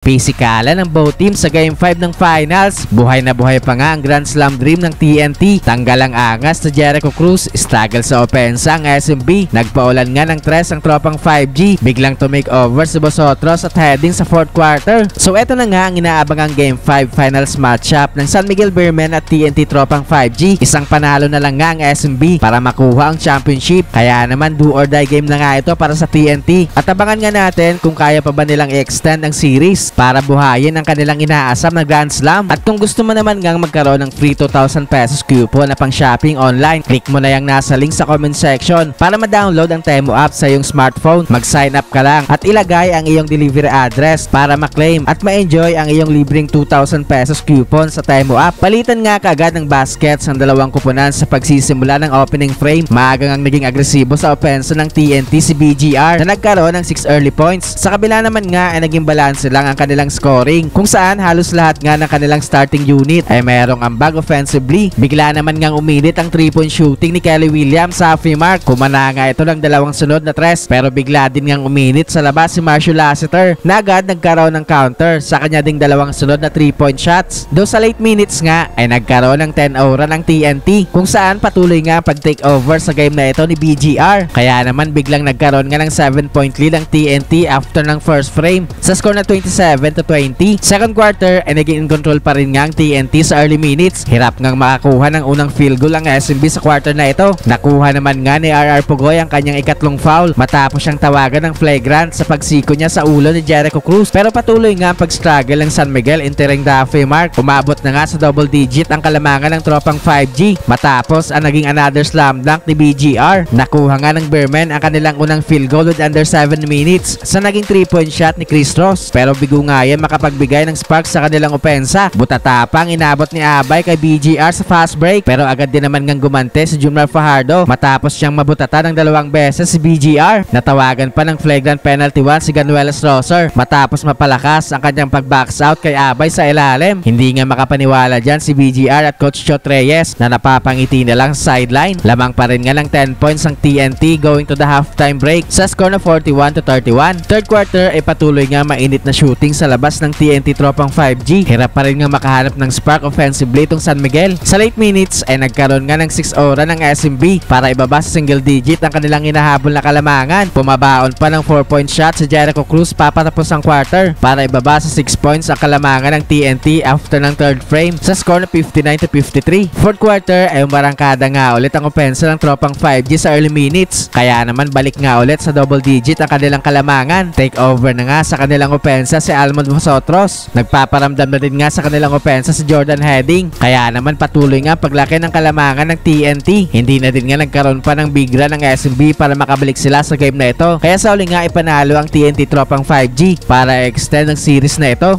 Pisikalan ng both teams sa Game 5 ng finals. Buhay na buhay pa nga ang Grand Slam dream ng TNT. Tanggal ang angas sa Jericho Cruz. Struggle sa opensa ang SMB. Nagpaulan nga ng tres ang tropang 5G. Biglang to make over si Bosotros at heading sa 4th quarter. So eto na nga ang inaabangang Game 5 finals matchup ng San Miguel Beermen at TNT tropang 5G. Isang panalo na lang nga ang SMB para makuha ang championship. Kaya naman do or die game na nga ito para sa TNT. At abangan nga natin kung kaya pa ba nilang i-extend ang series para buhayin ang kanilang inaasam na Grand Slam. At kung gusto mo naman ngang magkaroon ng free 2,000 pesos coupon na pang shopping online, click mo na yung nasa link sa comment section para ma-download ang Temu app sa iyong smartphone. Mag-sign up ka lang at ilagay ang iyong delivery address para ma-claim at ma-enjoy ang iyong libreng 2,000 pesos coupon sa Temu app. Palitan nga kaagad ng baskets ang dalawang kuponan sa pagsisimula ng opening frame. Maagang ang naging agresibo sa opensa ng TNT si BGR na nagkaroon ng 6 early points. Sa kabila naman nga ay naging balanse lang ang kanilang scoring, kung saan halos lahat nga ng kanilang starting unit ay mayroong ambag offensively. Bigla naman ngang uminit ang 3-point shooting ni Kelly Williams sa halfway mark. Kumana nga ito ng dalawang sunod na tres, pero bigla din ngang uminit sa labas si Marshall Lassiter na agad nagkaroon ng counter sa kanya ding dalawang sunod na 3-point shots. Do sa late minutes nga ay nagkaroon ng 10-0 ng TNT, kung saan patuloy nga pag-take over sa game na ito ni BGR. Kaya naman biglang nagkaroon nga ng 7-point lead ang TNT after ng first frame sa score na 27-20. Second quarter ay naging in control pa rin nga ang TNT sa early minutes. Hirap ngang makakuha ng unang field goal ang SMB sa quarter na ito. Nakuha naman nga ni RR Pugoy ang kanyang ikatlong foul matapos siyang tawagan ng flagrant sa pagsiko niya sa ulo ni Jericho Cruz. Pero patuloy nga ang pag-struggle ng San Miguel entering the halfway mark. Umabot na nga sa double digit ang kalamangan ng tropang 5G matapos ang naging another slam dunk ni BGR. Nakuha nga ng Beermen ang kanilang unang field goal with under 7 minutes sa naging 3-point shot ni Chris Ross. Pero bigo nga yan makapagbigay ng spark sa kanilang opensa. Butatapang inabot ni Abay kay BGR sa fast break, pero agad din naman ngang gumante si Jumar Fajardo matapos siyang mabutata ng dalawang beses si BGR. Natawagan pa ng flagrant penalty 1 si Ganuelas Rosser matapos mapalakas ang kanyang pag-box out kay Abay sa ilalim. Hindi nga makapaniwala dyan si BGR at Coach Chot Reyes na napapangiti na lang sa sideline. Lamang pa rin nga ng 10 points ang TNT going to the halftime break sa score na 41-31. Third quarter ay patuloy nga mainit na shooting sa labas ng TNT tropang 5G. Hirap pa rin nga makahanap ng spark offensively itong San Miguel. Sa late minutes ay nagkaroon nga ng 6 ora ng SMB para ibaba sa single digit ang kanilang hinahabol na kalamangan. Pumabaon pa ng 4-point shot si Jericho Cruz papatapos ang quarter para ibaba sa 6 points ang kalamangan ng TNT after ng third frame sa score na 59-53. Fourth quarter ay umarangkada nga ulit ang opensa ng tropang 5G sa early minutes. Kaya naman balik nga ulit sa double digit ang kanilang kalamangan. Take over na nga sa kanilang opensa si Almond Bosotros. Nagpaparamdam na din nga sa kanilang opensa si Jordan Heading. Kaya naman patuloy nga paglaki ng kalamangan ng TNT. Hindi na din nga nagkaroon pa ng big run ng SMB para makabalik sila sa game na ito. Kaya sa uli nga ipanalo ang TNT tropang 5G para extend ang series na ito.